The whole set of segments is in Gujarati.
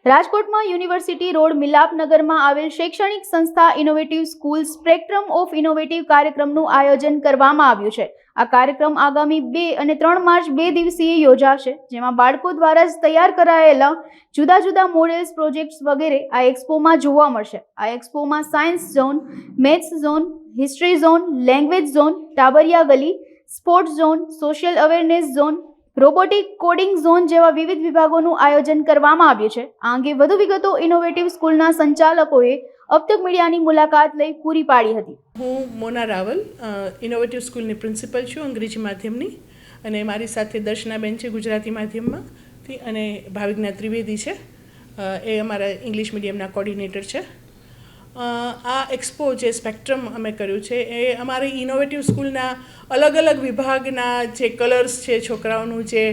રાજકોટમાં યુનિવર્સિટી રોડ મિલાપનગરમાં આવેલ શૈક્ષણિક સંસ્થા innovative school spectrum of innovative કાર્યક્રમનું આયોજન કરવામાં આવ્યું છે। આ કાર્યક્રમ આગામી 2 અને 3 માર્ચ 2 દિવસીય યોજાશે, જેમાં બાળકો દ્વારા તૈયાર કરાયેલા જુદા જુદા મોડેલ્સ, પ્રોજેક્ટ્સ વગેરે આ એક્સપોમાં જોવા મળશે। આ એક્સપોમાં science zone, maths zone, history zone, language zone, ટાબરિયા ગલી, sports zone, social awareness zone, robotic coding zone જેવા વિવિધ વિભાગોનું આયોજન કરવામાં આવ્યું છે। આ અંગે વધુ વિગતો ઇનોવેટિવ સ્કૂલના સંચાલકોએ અબતક મીડિયાની મુલાકાત લઈ પૂરી પાડી હતી। હું મોના રાવલ ઇનોવેટિવ સ્કૂલની પ્રિન્સિપલ છું, અંગ્રેજી માધ્યમની, અને મારી સાથે દર્શનાબેન છે ગુજરાતી માધ્યમમાંથી, અને ભાવિકના ત્રિવેદી છે, એ અમારા ઇંગ્લિશ મીડિયમના કોર્ડિનેટર છે। આ એક્સપો જે સ્પેક્ટ્રમ અમે કર્યું છે એ અમારી ઇનોવેટિવ સ્કૂલના અલગ અલગ વિભાગના જે કલર્સ છે, છોકરાઓનું જે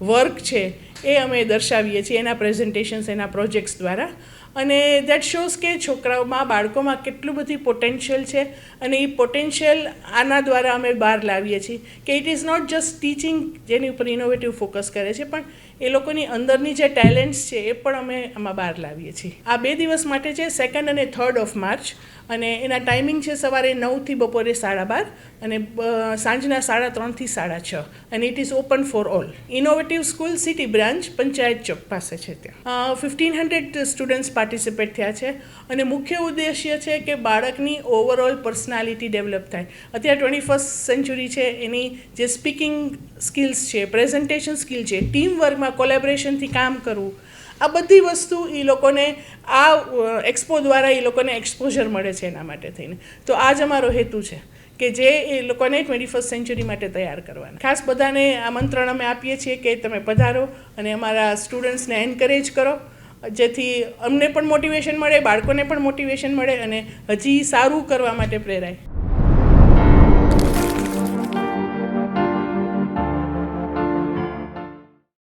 વર્ક છે એ અમે દર્શાવીએ છીએ એના પ્રેઝન્ટેશન્સ, એના પ્રોજેક્ટ્સ દ્વારા। અને દેટ શોઝ કે છોકરાઓમાં, બાળકોમાં કેટલું બધી પોટેન્શિયલ છે, અને એ પોટેન્શિયલ આના દ્વારા અમે બહાર લાવીએ છીએ કે it is not just teaching, જેની ઉપર ઇનોવેટિવ ફોકસ કરે છે, પણ એ લોકોની અંદરની જે ટેલેન્ટ્સ છે એ પણ અમે આમાં બહાર લાવીએ છીએ। આ 2 દિવસ માટે છે, 2 અને 3 ઓફ માર્ચ, અને એના ટાઈમિંગ છે સવારે 9 થી બપોરે 12:30 અને સાંજના 3:30 થી 6:30, અને it is open for all. Innovative school city branch Panchayat Chowk પાસે છે, ત્યાં 1500 સ્ટુડન્ટ્સ પાર્ટિસિપેટ થયા છે, અને મુખ્ય ઉદ્દેશ્ય છે કે બાળકની ઓવરઓલ પર્સનાલિટી ડેવલપ થાય। અત્યારે 21st સેન્ચુરી છે, એની જે સ્પીકિંગ સ્કિલ્સ છે, પ્રેઝન્ટેશન સ્કિલ છે, ટીમ વર્કમાં કોલેબોરેશનથી કામ કરવું, આ બધી વસ્તુ એ લોકોને આ એક્સપો દ્વારા એ લોકોને એક્સપોઝર મળે છે। એના માટે થઈને તો આ જ અમારો હેતુ છે કે જે એ લોકોને 21st સેન્ચુરી માટે તૈયાર કરવાના। ખાસ બધાને આમંત્રણ અમે આપીએ છીએ કે તમે પધારો અને અમારા સ્ટુડન્ટ્સને એન્કરેજ કરો, જેથી અમને પણ મોટિવેશન મળે, બાળકોને પણ મોટિવેશન મળે, અને હજી સારું કરવા માટે પ્રેરાય।